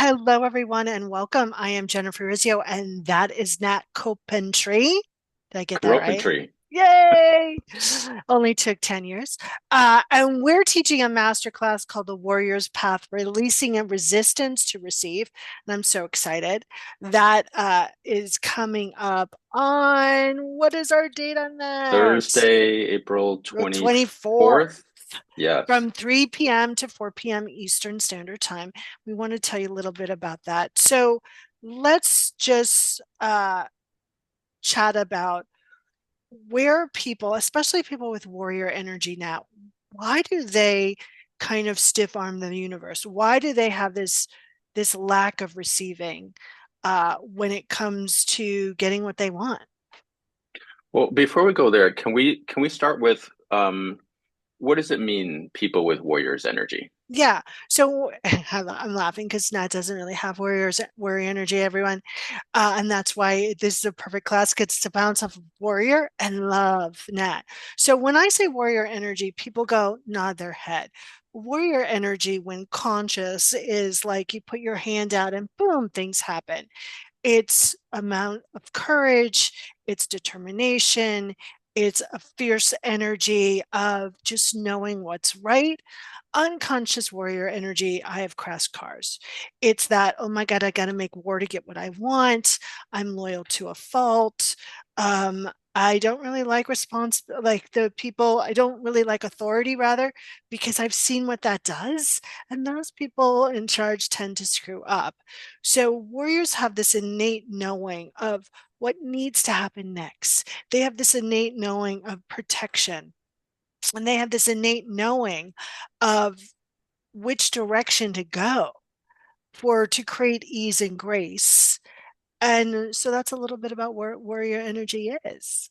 Hello, everyone, and welcome. I am Jennifer Urezzio, and that is Nat Couropmitree. Did I get that right? Couropmitree. Yay! Only took 10 years. And we're teaching a masterclass called The Warrior's Path, Releasing a Resistance to Receive. And I'm so excited. That is coming up on, what is our date on that? Thursday, April The 24th. 24th. Yes. From 3 p.m. to 4 p.m. Eastern Standard Time. We want to tell you a little bit about that. So let's just chat about where people, especially people with warrior energy now, why do they kind of stiff arm the universe? Why do they have this lack of receiving when it comes to getting what they want? Well, before we go there, can we start with what does it mean, people with warrior's energy? Yeah. So I'm laughing because Nat doesn't really have warrior energy, everyone. And that's why this is a perfect class. Gets to bounce off of warrior and love Nat. So when I say warrior energy, people go nod their head. Warrior energy, when conscious, is like you put your hand out and boom, things happen. It's amount of courage, it's determination, it's a fierce energy of just knowing what's right. Unconscious warrior energy, I have crashed cars. It's that, oh my God, I got to make war to get what I want. I'm loyal to a fault. I don't really like like the people, I don't really like authority, rather, because I've seen what that does. And those people in charge tend to screw up. So warriors have this innate knowing of what needs to happen next. They have this innate knowing of protection, and they have this innate knowing of which direction to go for to create ease and grace. And so that's a little bit about where warrior energy is.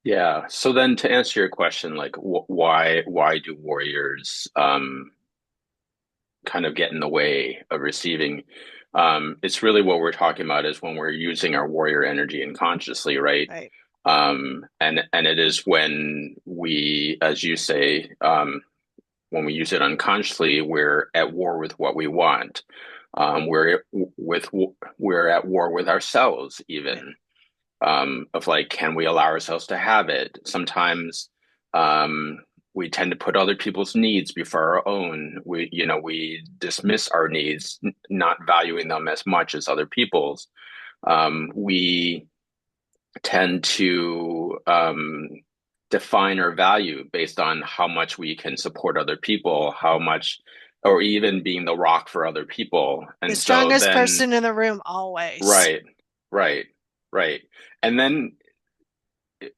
Yeah. So then to answer your question, like why do warriors kind of get in the way of receiving? It's really what we're talking about is when we're using our warrior energy unconsciously, right? Right. And it is when we, as you say, when we use it unconsciously, we're at war with what we want. We're with we're at war with ourselves, Right. even of like, can we allow ourselves to have it? Sometimes um, we tend to put other people's needs before our own. We dismiss our needs, not valuing them as much as other people's. We tend to define our value based on how much we can support other people, how much, or even being the rock for other people. The And so strongest then, person in the room always. right, right, right. And then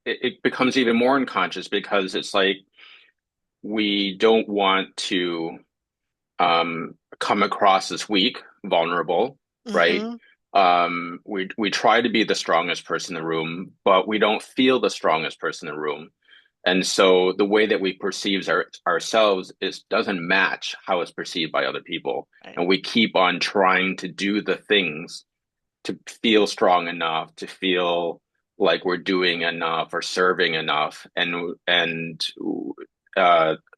it becomes even more unconscious because it's like we don't want to come across as weak, vulnerable, right? Hmm. We try to be the strongest person in the room, but we don't feel the strongest person in the room. And so the way that we perceive ourselves is doesn't match how it's perceived by other people. Right. And we keep on trying to do the things to feel strong enough, to feel like we're doing enough or serving enough. And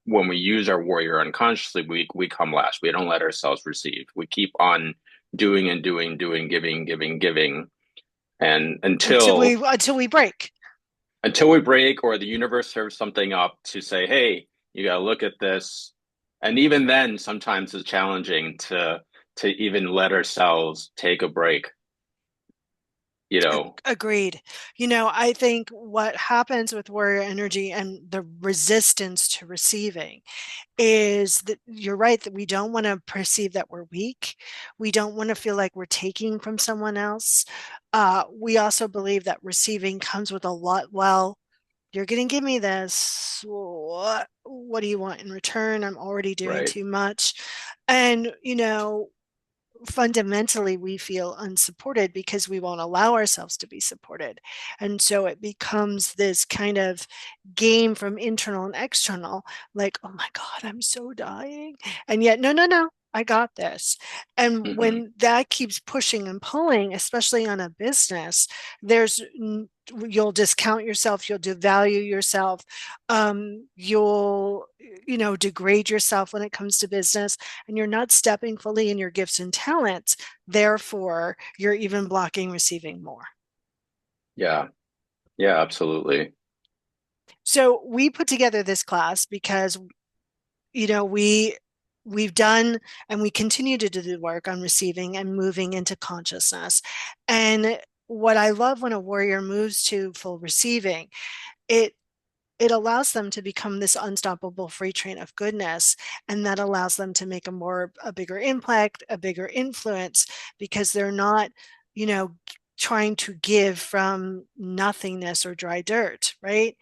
when we use our warrior unconsciously, we come last. We don't let ourselves receive. We keep on doing and doing, doing, giving, giving, giving, and Until we break. until we break or the universe serves something up to say, hey, you got to look at this. And even then, sometimes it's challenging to even let ourselves take a break, you know. Agreed. I think what happens with warrior energy and the resistance to receiving is that you're right that we don't want to perceive that we're weak. We don't want to feel like we're taking from someone else. We also believe that receiving comes with a lot. Well, you're going to give me this. What do you want in return? I'm already doing Right. too much. And, fundamentally we feel unsupported because we won't allow ourselves to be supported. And so it becomes this kind of game from internal and external, like, oh my God, I'm so dying. And yet, no, no, no. I got this. And Hmm. when that keeps pushing and pulling, especially on a business, there's you'll discount yourself, you'll devalue yourself, you'll degrade yourself when it comes to business, and you're not stepping fully in your gifts and talents. Therefore, you're even blocking receiving more. Yeah. Yeah, absolutely. So we put together this class because we've done and we continue to do the work on receiving and moving into consciousness. And what I love when a warrior moves to full receiving, it it allows them to become this unstoppable freight train of goodness, and that allows them to make a bigger impact, a bigger influence, because they're not you know trying to give from nothingness or dry dirt, right?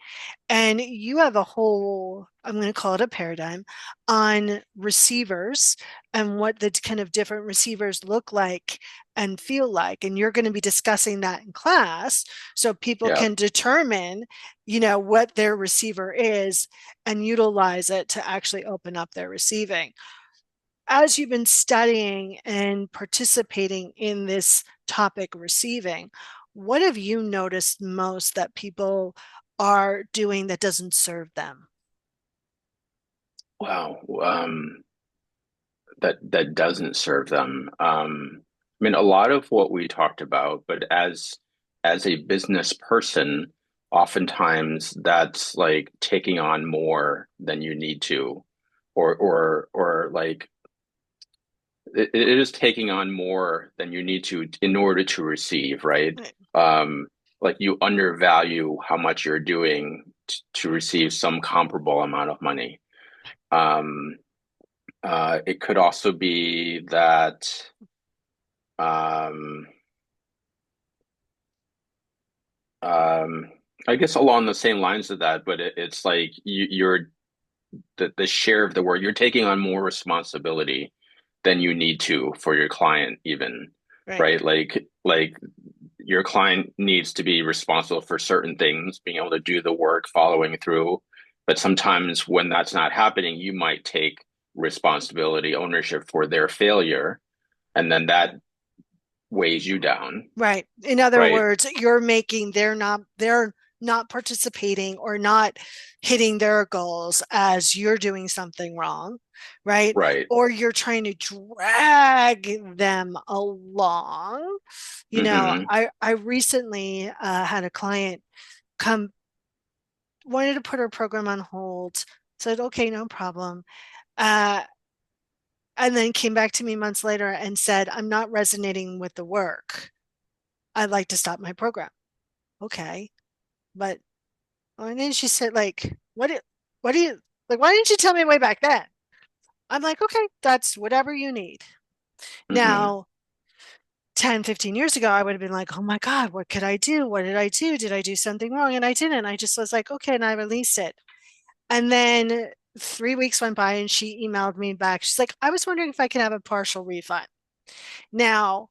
And you have a whole, I'm going to call it a paradigm on receivers and what the kind of different receivers look like and feel like. And you're going to be discussing that in class so people Yeah. can determine, what their receiver is and utilize it to actually open up their receiving. As you've been studying and participating in this topic, receiving, what have you noticed most that people are doing that doesn't serve them? Wow. That doesn't serve them. I mean, a lot of what we talked about, but as a business person, oftentimes that's like taking on more than you need to, or like it is taking on more than you need to in order to receive, right? Um, like you undervalue how much you're doing to receive some comparable amount of money. Um, it could also be that, um, um, I guess along the same lines of that, but it's like you're the share of the work, you're taking on more responsibility than you need to for your client, even, Right, right? Like your client needs to be responsible for certain things, being able to do the work, following through. But sometimes when that's not happening, you might take responsibility, ownership for their failure, and then that weighs you down, right. In other right? words, they're not participating or not hitting their goals as you're doing something wrong, right? Right. Or you're trying to drag them along. Hmm. I recently had a client come, wanted to put her program on hold, said, okay, no problem. Uh, and then came back to me months later and said, I'm not resonating with the work. I'd like to stop my program. Okay. But and then she said, like, what do you, like, why didn't you tell me way back then? I'm like, okay, that's whatever you need. Hmm. Now, 10, 15 years ago, I would have been like, oh my God, what could I do? What did I do? Did I do something wrong? And I didn't. I just was like, okay. And I released it. And then 3 weeks went by and she emailed me back. She's like, I was wondering if I could have a partial refund. Now,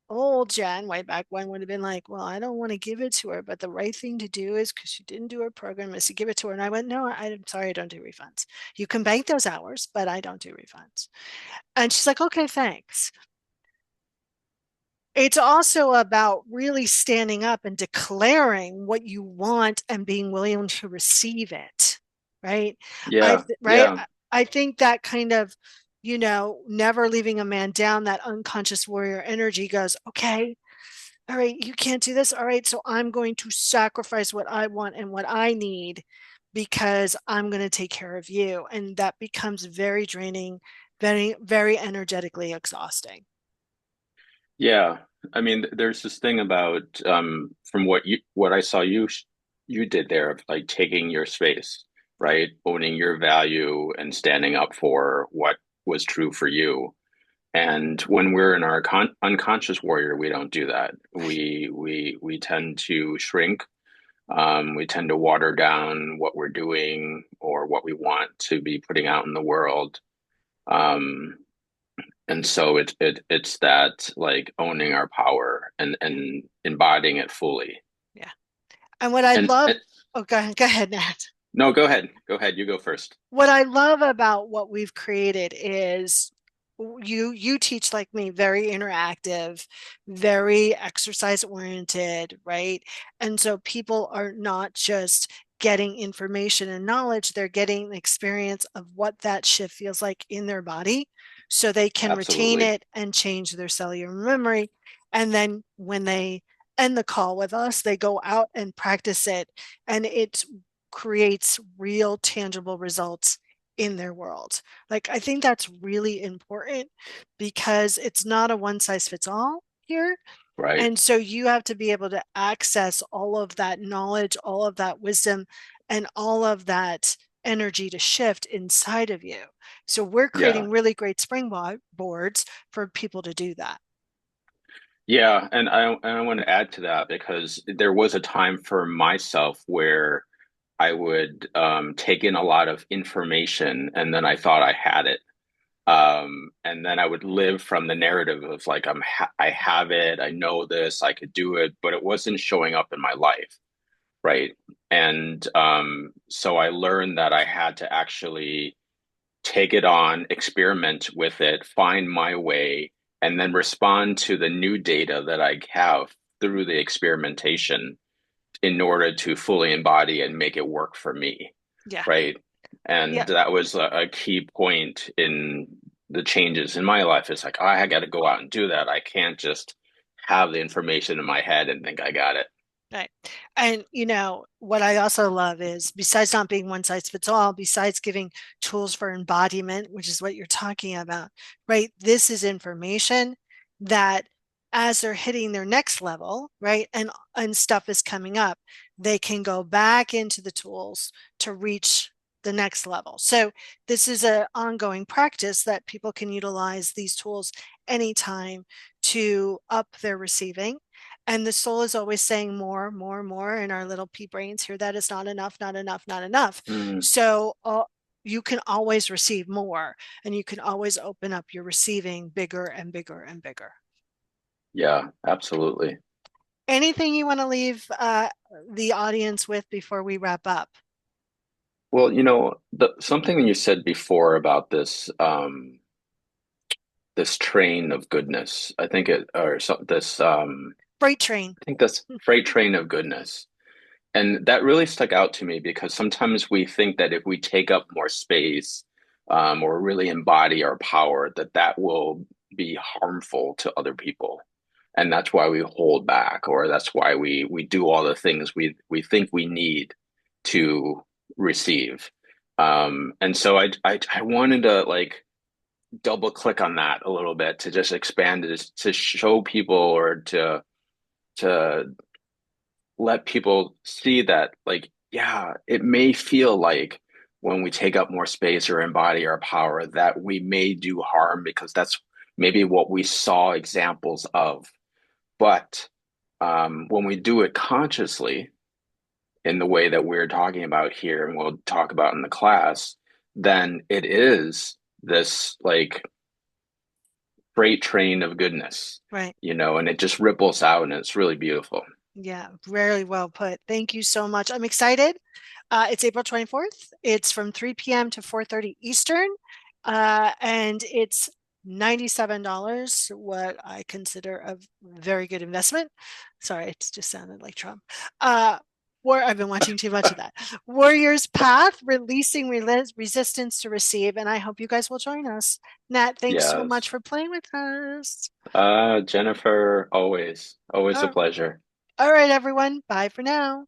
old Jen, way back when, would have been like, well, I don't want to give it to her, but the right thing to do is because she didn't do her program is to give it to her. And I went, no, I'm sorry, I don't do refunds. You can bank those hours, but I don't do refunds. And she's like, okay, thanks. It's also about really standing up and declaring what you want and being willing to receive it, right? Yeah. Right. Yeah. I think that kind of, never leaving a man down, that unconscious warrior energy goes, okay, all right, you can't do this. All right, so I'm going to sacrifice what I want and what I need because I'm going to take care of you. And that becomes very draining, very, very energetically exhausting. Yeah. I mean, there's this thing about from what I saw you did there of like taking your space, right? Owning your value and standing up for what was true for you. And when we're in our unconscious warrior, we don't do that. We tend to shrink. We tend to water down what we're doing or what we want to be putting out in the world. Um, and so it's that like owning our power and embodying it fully. Yeah. And what I love, And oh, go ahead, Nat. no, go ahead. Go ahead. You go first. What I love about what we've created is you teach like me, very interactive, very exercise oriented, right? And so people are not just getting information and knowledge, they're getting the experience of what that shift feels like in their body so they can retain Absolutely. it and change their cellular memory. And then when they end the call with us, they go out and practice it, and it creates real tangible results in their world. Like, I think that's really important because it's not a one size fits all here. Right. And so you have to be able to access all of that knowledge, all of that wisdom, and all of that energy to shift inside of you. So we're Yeah. creating really great springboards for people to do that. Yeah, and I want to add to that because there was a time for myself where I would take in a lot of information and then I thought I had it. And then I would live from the narrative of like I have it, I know this, I could do it, but it wasn't showing up in my life, right? And so I learned that I had to actually take it on, experiment with it, find my way, and then respond to the new data that I have through the experimentation in order to fully embody and make it work for me, Yeah. right? And Yeah. that was a key point in the changes in my life. It's like, oh, I got to go out and do that. I can't just have the information in my head and think I got it. Right. And what I also love is, besides not being one size fits all, besides giving tools for embodiment, which is what you're talking about, right? This is information that as they're hitting their next level, right? And stuff is coming up, they can go back into the tools to reach the next level. So this is an ongoing practice that people can utilize these tools anytime to up their receiving, and the soul is always saying more, more, more, and our little pea brains hear that is not enough, not enough, not enough. Mm, So you can always receive more, and you can always open up your receiving bigger and bigger and bigger. yeah, absolutely. Anything you want to leave the audience with before we wrap up? Well, something you said before about this train of goodness. I think it or so, this Freight train. I think this freight train of goodness. And that really stuck out to me because sometimes we think that if we take up more space, or really embody our power, that that will be harmful to other people. And that's why we hold back, or that's why we do all the things we think we need to receive. And so I wanted to like double click on that a little bit to just expand it to show people or to let people see that, like, yeah, it may feel like when we take up more space or embody our power that we may do harm because that's maybe what we saw examples of. But when we do it consciously in the way that we're talking about here and we'll talk about in the class, then it is this like freight train of goodness, Right. and it just ripples out and it's really beautiful. Yeah, very well put. Thank you so much. I'm excited. It's April 24th. It's from 3 p.m. to 4:30 Eastern. And it's $97, what I consider a very good investment. Sorry, it just sounded like Trump. Uh, I've been watching too much of that. Warrior's Path, releasing resistance to receive. And I hope you guys will join us. Nat, thanks so much Yes. for playing with us. Jennifer, always a Uh, pleasure. all right, everyone. Bye for now.